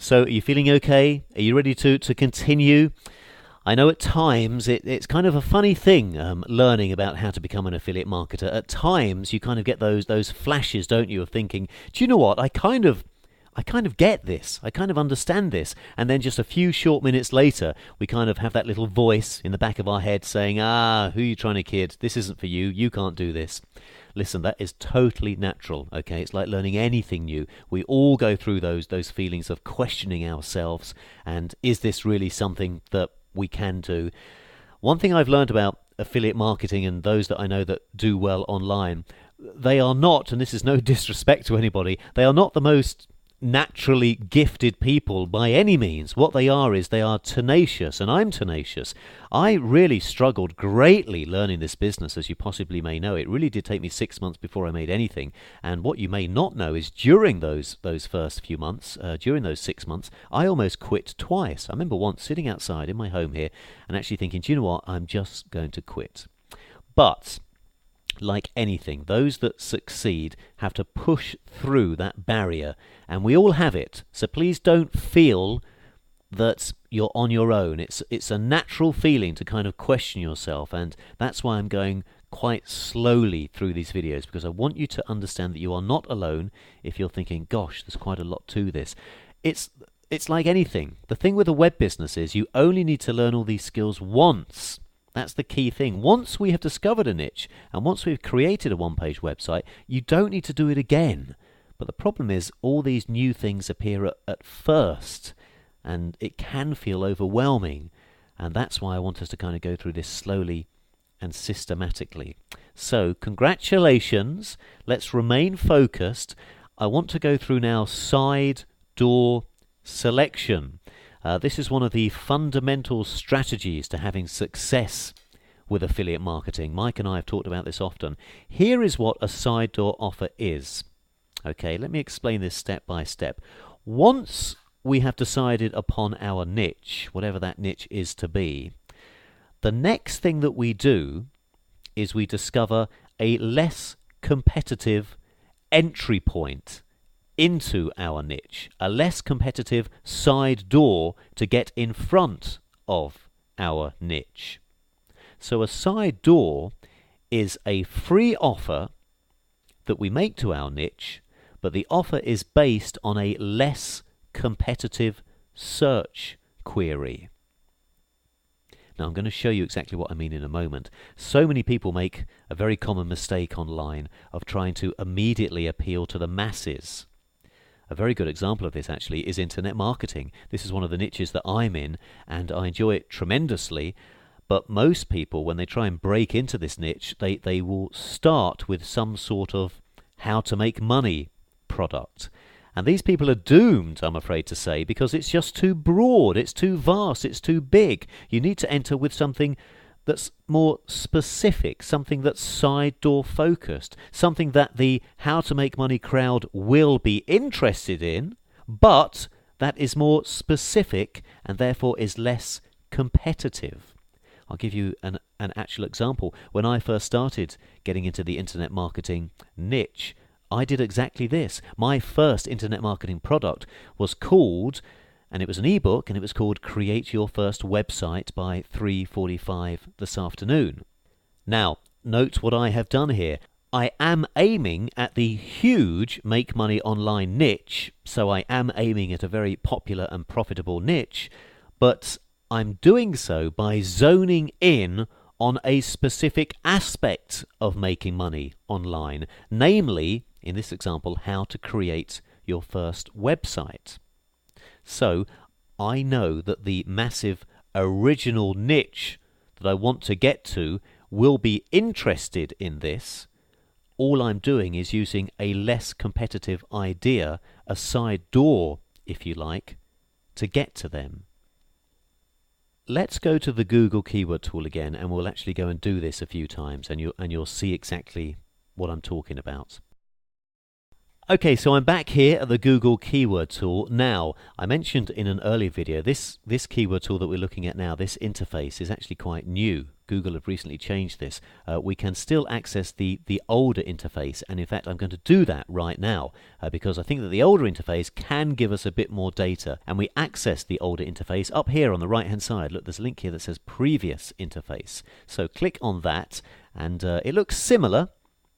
So, are you feeling okay? Are you ready to continue? I know at times it's kind of a funny thing learning about how to become an affiliate marketer. At times you kind of get those flashes, don't you, of thinking, do you know what? I kind of get this. I kind of understand this. And then just a few short minutes later, we kind of have that little voice in the back of our head saying, who are you trying to kid? This isn't for you. You can't do this. Listen, that is totally natural, okay? It's like learning anything new. We all go through those feelings of questioning ourselves, and is this really something that we can do? One thing I've learned about affiliate marketing and those that I know that do well online, they are not, and this is no disrespect to anybody, they are not the most naturally gifted people by any means. What they are is they are tenacious, and I'm tenacious. I really struggled greatly learning this business, as you possibly may know. It really did take me 6 months before I made anything, and what you may not know is during those first few months, during those 6 months, I almost quit twice. I remember once sitting outside in my home here and actually thinking, do you know what, I'm just going to quit. But like anything, those that succeed have to push through that barrier, and we all have it. So please don't feel that you're on your own. It's a natural feeling to kind of question yourself, and that's why I'm going quite slowly through these videos, because I want you to understand that you are not alone if you're thinking, gosh, there's quite a lot to this. It's like anything. The thing with a web business is you only need to learn all these skills once. That's the key thing. Once we have discovered a niche and once we've created a one-page website, you don't need to do it again. But the problem is all these new things appear at first, and it can feel overwhelming. And that's why I want us to kind of go through this slowly and systematically. So congratulations. Let's remain focused. I want to go through now side door selection. This is one of the fundamental strategies to having success with affiliate marketing. Mike and I have talked about this often. Here is what a side door offer is. Okay, let me explain this step by step. Once we have decided upon our niche, whatever that niche is to be, the next thing that we do is we discover a less competitive entry point into our niche, a less competitive side door to get in front of our niche. So a side door is a free offer that we make to our niche, but the offer is based on a less competitive search query. Now I'm going to show you exactly what I mean in a moment. So many people make a very common mistake online of trying to immediately appeal to the masses. A very good example of this actually is internet marketing. This is one of the niches that I'm in, and I enjoy it tremendously. But most people, when they try and break into this niche, they will start with some sort of how to make money product. And these people are doomed, I'm afraid to say, because it's just too broad, it's too vast, it's too big. You need to enter with something that's more specific, something that's side door focused, something that the how to make money crowd will be interested in, but that is more specific and therefore is less competitive. I'll give you an actual example. When I first started getting into the internet marketing niche, I did exactly this. My first internet marketing product was called, and it was an ebook, and it was called Create Your First Website by 3:45 this afternoon. Now, note what I have done here. I am aiming at the huge make money online niche, so I am aiming at a very popular and profitable niche, but I'm doing so by zoning in on a specific aspect of making money online, namely, in this example, how to create your first website. So I know that the massive original niche that I want to get to will be interested in this. All I'm doing is using a less competitive idea, a side door, if you like, to get to them. Let's go to the Google keyword tool again, and we'll actually go and do this a few times, and you'll see exactly what I'm talking about. Okay, so I'm back here at the Google Keyword Tool. Now, I mentioned in an earlier video, this keyword tool that we're looking at now, this interface is actually quite new. Google have recently changed this. We can still access the older interface, and in fact I'm going to do that right now because I think that the older interface can give us a bit more data, and we access the older interface up here on the right hand side. Look, there's a link here that says Previous Interface. So click on that, and it looks similar.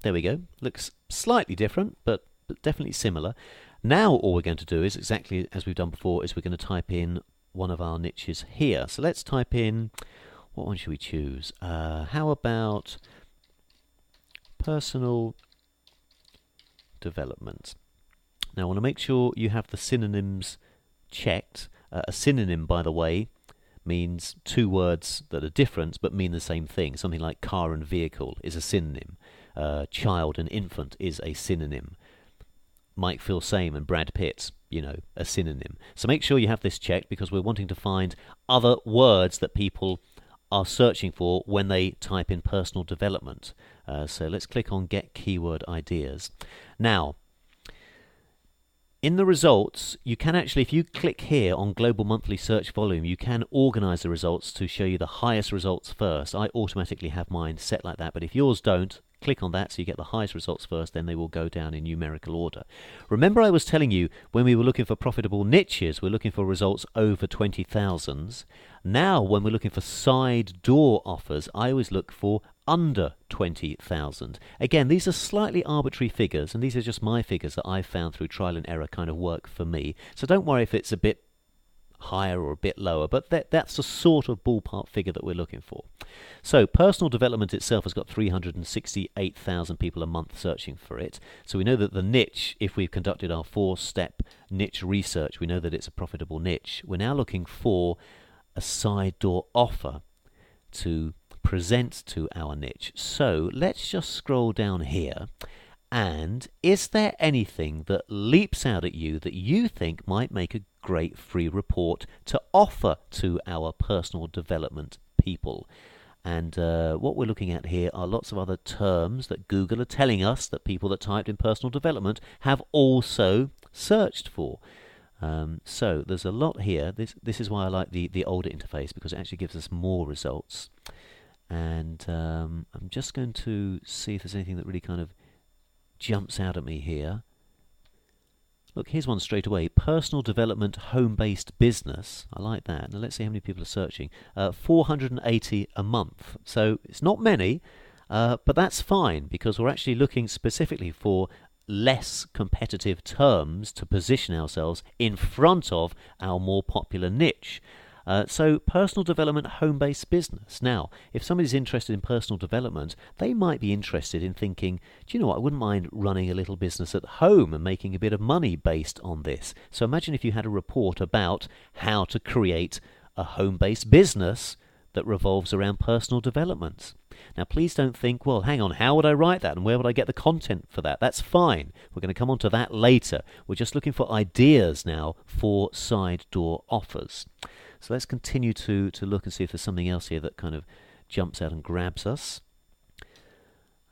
There we go. Looks slightly different, but definitely similar. Now all we're going to do is exactly as we've done before, is we're going to type in one of our niches here. So let's type in, what one should we choose? How about personal development? Now I want to make sure you have the synonyms checked. A synonym, by the way, means two words that are different but mean the same thing. Something like car and vehicle is a synonym. Child and infant is a synonym. Mike Phil Same and Brad Pitt, you know, a synonym. So make sure you have this checked because we're wanting to find other words that people are searching for when they type in personal development. So let's click on Get Keyword Ideas. Now, in the results, you can actually, if you click here on Global Monthly Search Volume, you can organize the results to show you the highest results first. I automatically have mine set like that, but if yours don't, click on that so you get the highest results first, then they will go down in numerical order. Remember I was telling you when we were looking for profitable niches, we're looking for results over 20,000. Now when we're looking for side door offers, I always look for under 20,000. Again, these are slightly arbitrary figures, and these are just my figures that I've found through trial and error kind of work for me. So don't worry if it's a bit higher or a bit lower, but that's the sort of ballpark figure that we're looking for. So personal development itself has got 368,000 people a month searching for it. So we know that the niche, if we've conducted our 4-step niche research, we know that it's a profitable niche. We're now looking for a side door offer to present to our niche. So let's just scroll down here. And is there anything that leaps out at you that you think might make a great free report to offer to our personal development people? And what we're looking at here are lots of other terms that Google are telling us that people that typed in personal development have also searched for. So there's a lot here. This is why I like the older interface, because it actually gives us more results. And I'm just going to see if there's anything that really kind of jumps out at me here. Look, here's one straight away. Personal development home-based business. I like that. Now let's see how many people are searching. 480 a month. So it's not many, but that's fine because we're actually looking specifically for less competitive terms to position ourselves in front of our more popular niche. So personal development home-based business. Now, if somebody's interested in personal development, they might be interested in thinking, do you know what, I wouldn't mind running a little business at home and making a bit of money based on this. So imagine if you had a report about how to create a home-based business that revolves around personal development. Now, please don't think, well, hang on, how would I write that and where would I get the content for that? That's fine. We're going to come on to that later. We're just looking for ideas now for side door offers. So let's continue to look and see if there's something else here that kind of jumps out and grabs us.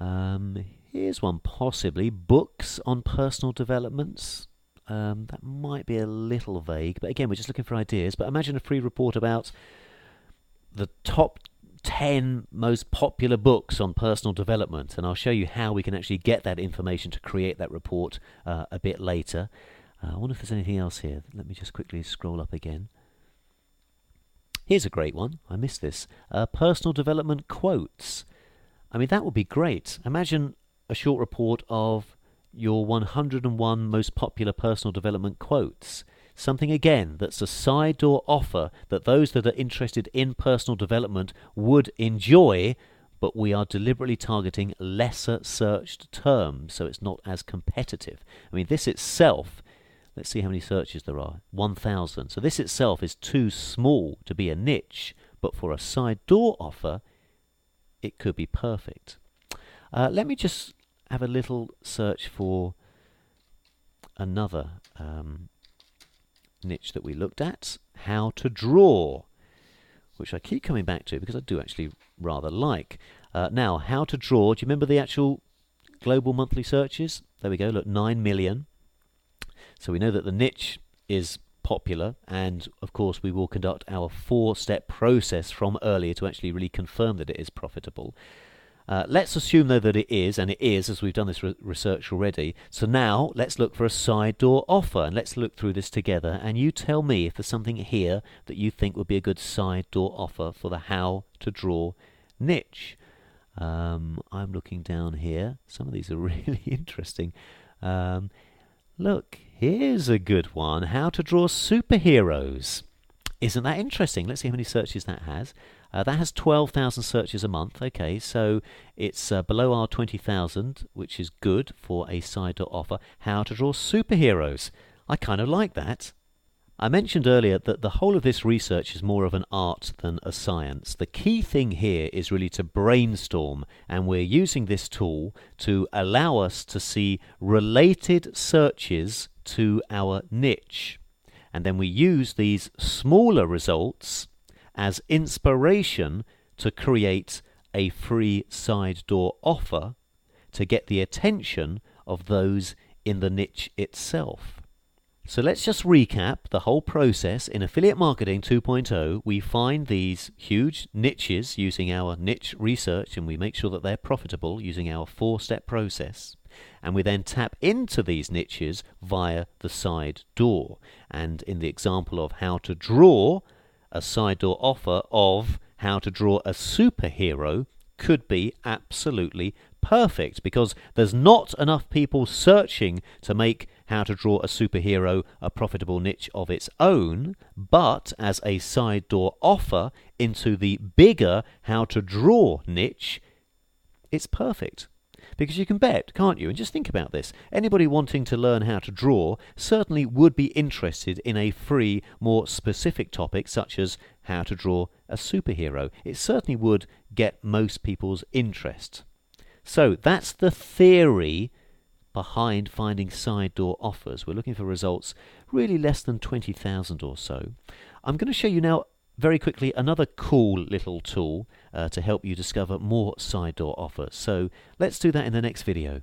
Here's one possibly. Books on personal developments. That might be a little vague, but again, we're just looking for ideas. But imagine a free report about the top 10 most popular books on personal development, and I'll show you how we can actually get that information to create that report a bit later. I wonder if there's anything else here. Let me just quickly scroll up again. Here's a great one. I missed this. Personal development quotes. I mean, that would be great. Imagine a short report of your 101 most popular personal development quotes. Something, again, that's a side door offer that those that are interested in personal development would enjoy, but we are deliberately targeting lesser searched terms, so it's not as competitive. I mean, this itself, let's see how many searches there are. 1,000. So this itself is too small to be a niche, but for a side door offer, it could be perfect. Let me just have a little search for another niche that we looked at. How to draw, which I keep coming back to because I do actually rather like. Now, how to draw. Do you remember the actual global monthly searches. There we go, look, 9 million. So we know that the niche is popular, and of course we will conduct our 4-step process from earlier to actually really confirm that it is profitable. Let's assume though that it is, and it is, as we've done this research already. So now let's look for a side door offer, and let's look through this together, and you tell me if there's something here that you think would be a good side door offer for the how to draw niche. I'm looking down here. Some of these are really interesting. Look, here's a good one. How to draw superheroes. Isn't that interesting? Let's see how many searches that has. That has 12,000 searches a month. Okay, so it's below our 20,000, which is good for a side door offer. How to draw superheroes. I kind of like that. I mentioned earlier that the whole of this research is more of an art than a science. The key thing here is really to brainstorm, and we're using this tool to allow us to see related searches to our niche. And then we use these smaller results as inspiration to create a free side door offer to get the attention of those in the niche itself. So let's just recap the whole process. In Affiliate Marketing 2.0, we find these huge niches using our niche research, and we make sure that they're profitable using our 4-step process. And we then tap into these niches via the side door. And in the example of how to draw a side door offer of how to draw a superhero could be absolutely perfect, because there's not enough people searching to make how to draw a superhero a profitable niche of its own, but as a side door offer into the bigger how to draw niche, it's perfect. Because you can bet, can't you? And just think about this. Anybody wanting to learn how to draw certainly would be interested in a free, more specific topic such as how to draw a superhero. It certainly would get most people's interest. So that's the theory behind finding side door offers. We're looking for results really less than 20,000 or so. I'm going to show you now very quickly another cool little tool to help you discover more side door offers. So let's do that in the next video.